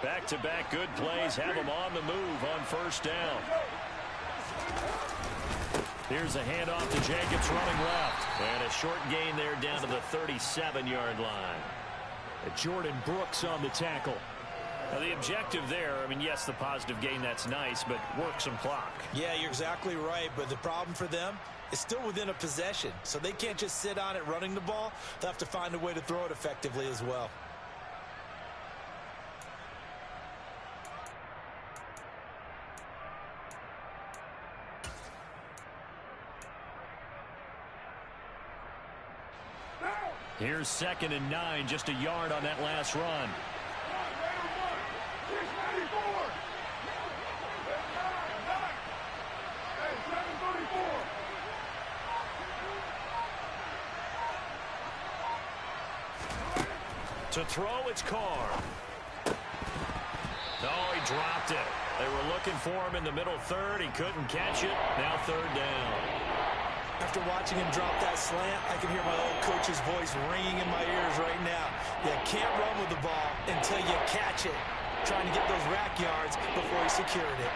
Back-to-back good plays have them on the move on first down. Here's a handoff to Jacobs running left. And a short gain there down to the 37-yard line. Jordan Brooks on the tackle. Now the objective there, I mean, yes, the positive gain, that's nice, but work some clock. Yeah, you're exactly right, but the problem for them is still within a possession. So they can't just sit on it running the ball. They'll have to find a way to throw it effectively as well. Here's 2nd and 9, just a yard on that last run. To throw, it's Carr. Oh, he dropped it. They were looking for him in the middle third. He couldn't catch it. Now 3rd down. After watching him drop that slant, I can hear my old coach's voice ringing in my ears right now. You can't run with the ball until you catch it. Trying to get those rack yards before he secured it.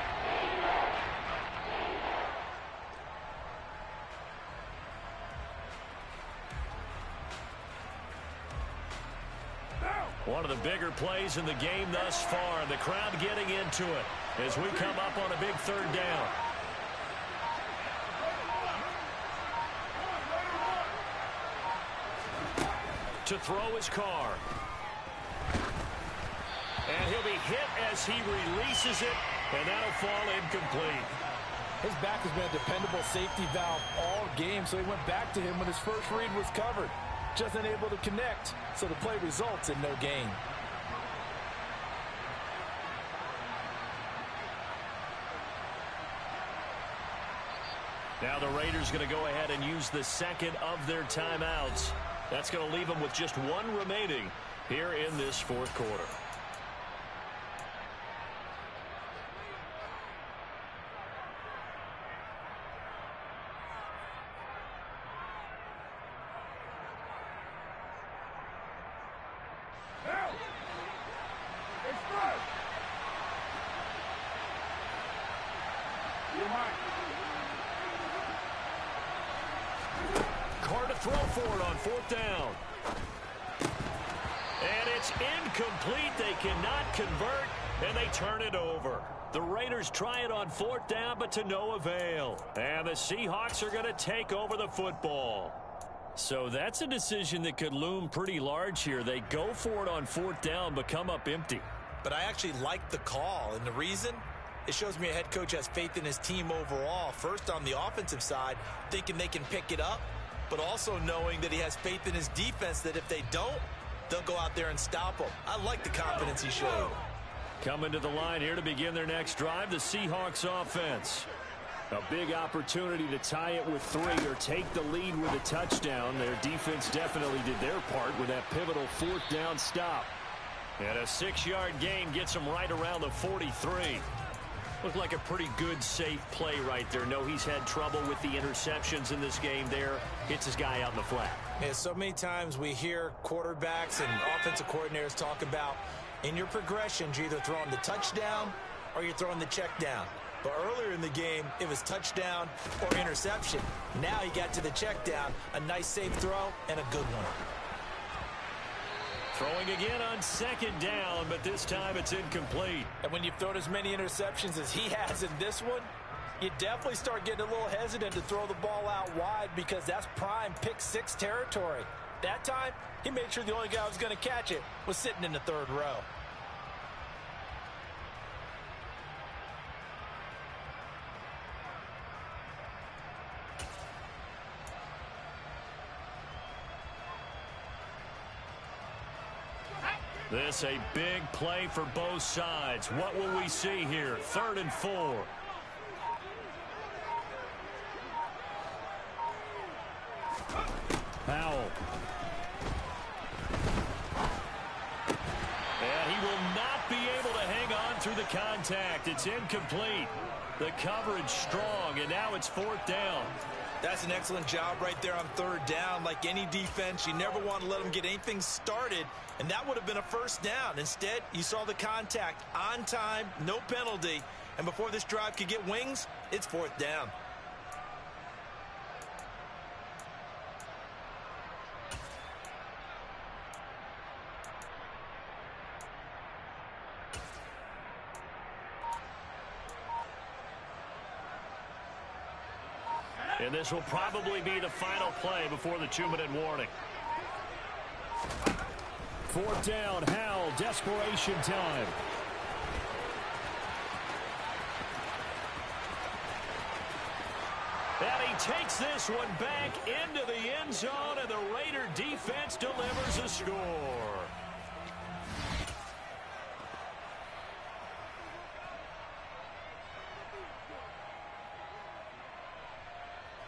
One of the bigger plays in the game thus far, and the crowd getting into it as we come up on a big third down. To throw his car. And he'll be hit as he releases it, and that'll fall incomplete. His back has been a dependable safety valve all game, so he went back to him when his first read was covered. Just unable to connect, so the play results in no gain. Now the Raiders going to go ahead and use the second of their timeouts. That's going to leave them with just one remaining here in this fourth quarter. Carr to throw for it on fourth down. And it's incomplete. They cannot convert, and they turn it over. The Raiders try it on fourth down, but to no avail. And the Seahawks are going to take over the football. So that's a decision that could loom pretty large here. They go for it on fourth down, but come up empty. But I actually like the call, and the reason? It shows me a head coach has faith in his team overall. First, on the offensive side, thinking they can pick it up, but also knowing that he has faith in his defense that if they don't, they'll go out there and stop them. I like the confidence he showed. Coming to the line here to begin their next drive, the Seahawks offense. A big opportunity to tie it with 3 or take the lead with a touchdown. Their defense definitely did their part with that pivotal fourth down stop. And a 6-yard gain gets them right around the 43. Looked like a pretty good, safe play right there. No, he's had trouble with the interceptions in this game there. Hits his guy out in the flat. Yeah, so many times we hear quarterbacks and offensive coordinators talk about in your progressions, you're either throwing the touchdown or you're throwing the check down. But earlier in the game, it was touchdown or interception. Now he got to the check down, a nice safe throw and a good one. Throwing again on second down, but this time it's incomplete. And when you've thrown as many interceptions as he has in this one, you definitely start getting a little hesitant to throw the ball out wide because that's prime pick 6 territory. That time, he made sure the only guy who was going to catch it was sitting in the third row. This a big play for both sides. What will we see here? 3rd and 4. Powell. And he will not be able to hang on through the contact. It's incomplete. The coverage strong, and now it's 4th down. That's an excellent job right there on 3rd down. Like any defense, you never want to let them get anything started, and that would have been a 1st down. Instead, you saw the contact on time, no penalty, and before this drive could get wings, it's 4th down. And this will probably be the final play before the 2-minute warning. 4th down, Howell, desperation time. And he takes this one back into the end zone, and the Raider defense delivers a score.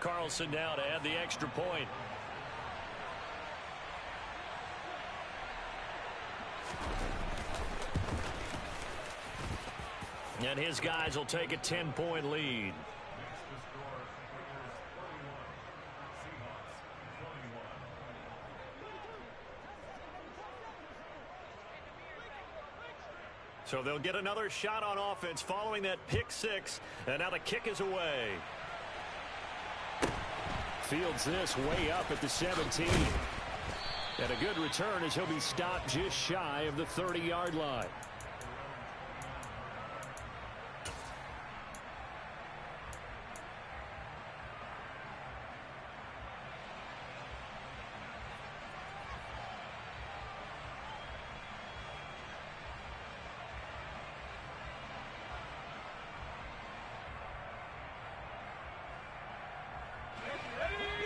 Carlson now to add the extra point. And his guys will take a 10-point lead. So they'll get another shot on offense following that pick 6. And now the kick is away. Fields this way up at the 17. And a good return as he'll be stopped just shy of the 30-yard line.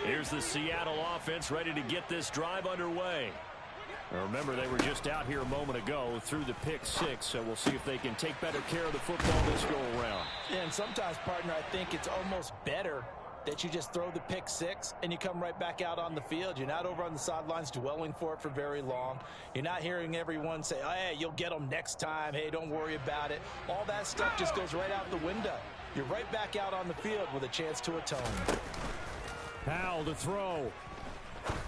Here's the Seattle offense ready to get this drive underway. Now remember, they were just out here a moment ago through the pick six, so we'll see if they can take better care of the football this go-around. And sometimes, partner, I think it's almost better that you just throw the pick six and you come right back out on the field. You're not over on the sidelines dwelling for it for very long. You're not hearing everyone say, oh, hey, you'll get them next time. Hey, don't worry about it. All that stuff just goes right out the window. You're right back out on the field with a chance to atone. Powell to throw.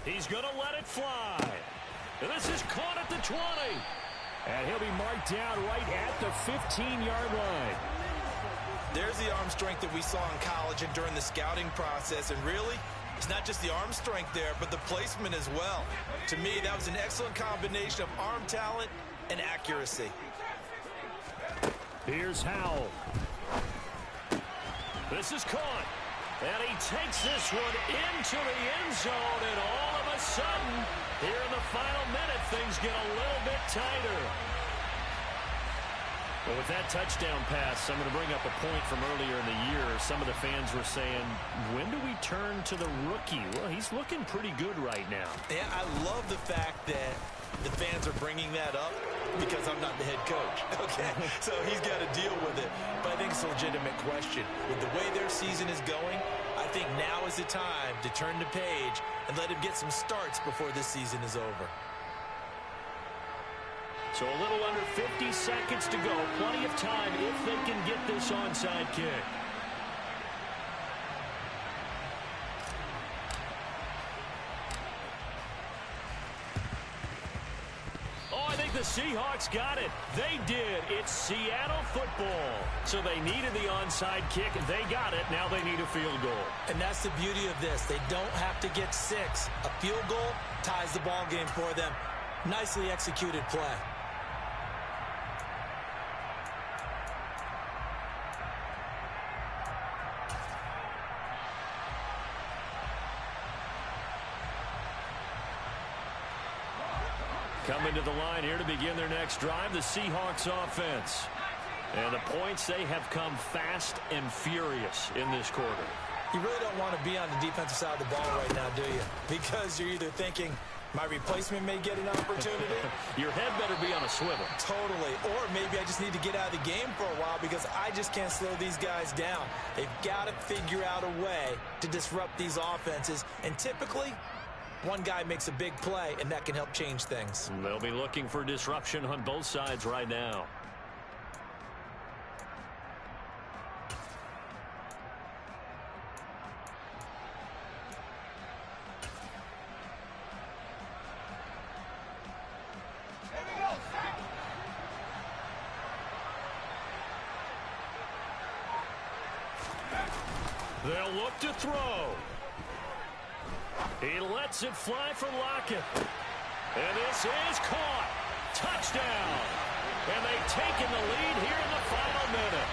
He's going to let it fly. And this is caught at the 20. And he'll be marked down right at the 15-yard line. There's the arm strength that we saw in college and during the scouting process. And really, it's not just the arm strength there, but the placement as well. To me, that was an excellent combination of arm talent and accuracy. Here's Howell. This is caught. And he takes this one into the end zone, and all of a sudden, here in the final minute, things get a little bit tighter. Well, with that touchdown pass, I'm going to bring up a point from earlier in the year. Some of the fans were saying, when do we turn to the rookie? Well, he's looking pretty good right now. Yeah, I love the fact that the fans are bringing that up because I'm not the head coach. Okay, so he's got to deal with it. But I think it's a legitimate question. With the way their season is going, I think now is the time to turn the page and let him get some starts before this season is over. So a little under 50 seconds to go. Plenty of time if they can get this onside kick. The Seahawks got it. They did. It's Seattle football. So they needed the onside kick. They got it. Now they need a field goal. And that's the beauty of this. They don't have to get 6. A field goal ties the ball game for them. Nicely executed play. Coming to the line here to begin their next drive, the Seahawks offense. And the points, they have come fast and furious in this quarter. You really don't want to be on the defensive side of the ball right now, do you? Because you're either thinking, my replacement may get an opportunity. Your head better be on a swivel. Totally. Or maybe I just need to get out of the game for a while because I just can't slow these guys down. They've got to figure out a way to disrupt these offenses. And typically, one guy makes a big play, and that can help change things. They'll be looking for disruption on both sides right now. They'll look to throw. He lets it fly for Lockett. And this is caught. Touchdown. And they've taken the lead here in the final minute.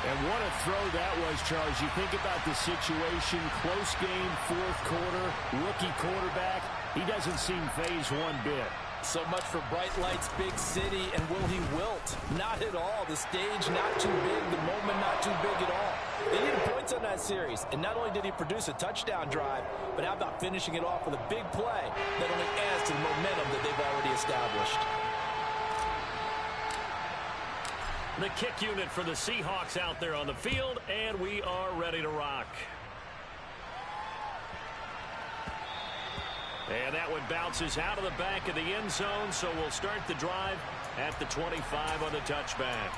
And what a throw that was, Charles. You think about the situation, close game, fourth quarter, rookie quarterback. He doesn't seem phased one bit. So much for bright lights, big city, and will he wilt? Not at all. The stage not too big, the moment not too big at all. They needed points on that series, and not only did he produce a touchdown drive, but how about finishing it off with a big play that only adds to the momentum that they've already established. The kick unit for the Seahawks out there on the field, and we are ready to rock. And that one bounces out of the back of the end zone, so we'll start the drive at the 25 on the touchback.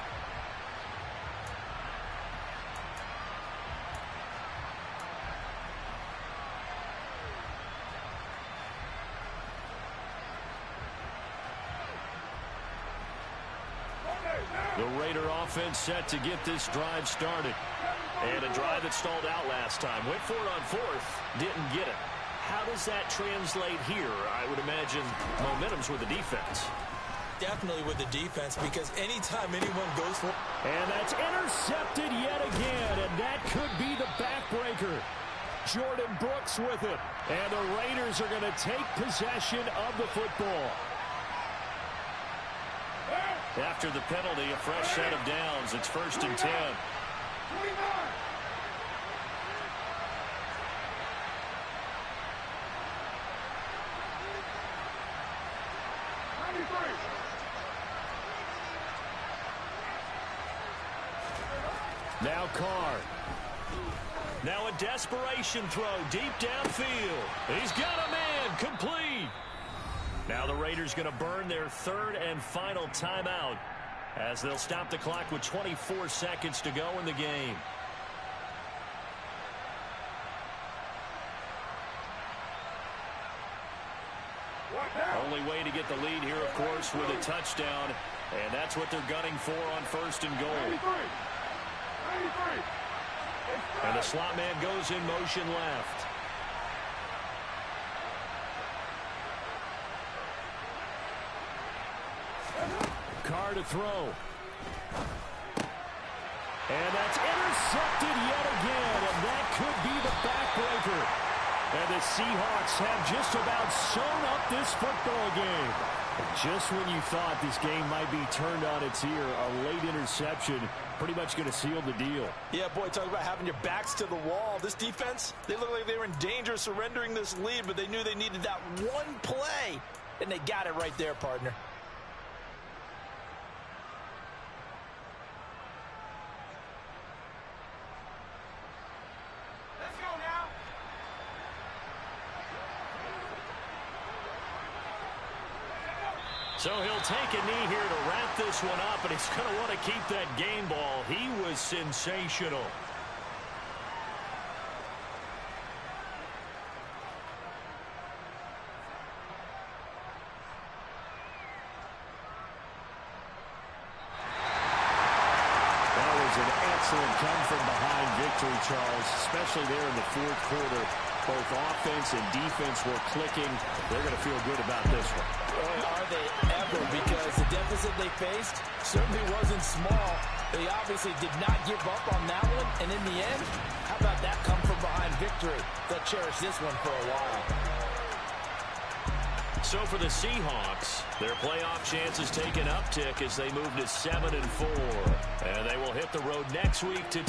The Raider offense set to get this drive started. And a drive that stalled out last time. Went for it on fourth, didn't get it. how does that translate here? I would imagine momentum's with the defense. Definitely with the defense, because anytime anyone goes for... And that's intercepted yet again, and that could be the backbreaker. Jordan Brooks with it, and the Raiders are going to take possession of the football. After the penalty, a fresh set of downs. It's 1st and 10. 29. Now Carr. Now a desperation throw deep downfield. He's got a man, complete. Now the Raiders going to burn their 3rd and final timeout as they'll stop the clock with 24 seconds to go in the game. Only way to get the lead here, of course, with a touchdown, and that's what they're gunning for on 1st and goal. And the slot man goes in motion left. Carr to throw. And that's intercepted yet again, and that could be the backbreaker. And the Seahawks have just about sewn up this football game. Just when you thought this game might be turned on its ear, a late interception pretty much going to seal the deal. Yeah, boy, talk about having your backs to the wall. This defense, they look like they were in danger of surrendering this lead, but they knew they needed that one play, and they got it right there, partner. So he'll take a knee here to wrap this one up, and he's going to want to keep that game ball. He was sensational. That was an excellent come-from-behind victory, Charles, especially there in the 4th quarter. Both offense and defense were clicking. They're going to feel good about this one. Boy, are they ever, because the deficit they faced certainly wasn't small. They obviously did not give up on that one, and in the end, how about that come-from-behind victory? They'll cherish this one for a while. So for the Seahawks, their playoff chances take an uptick as they move to 7-4. And they will hit the road next week to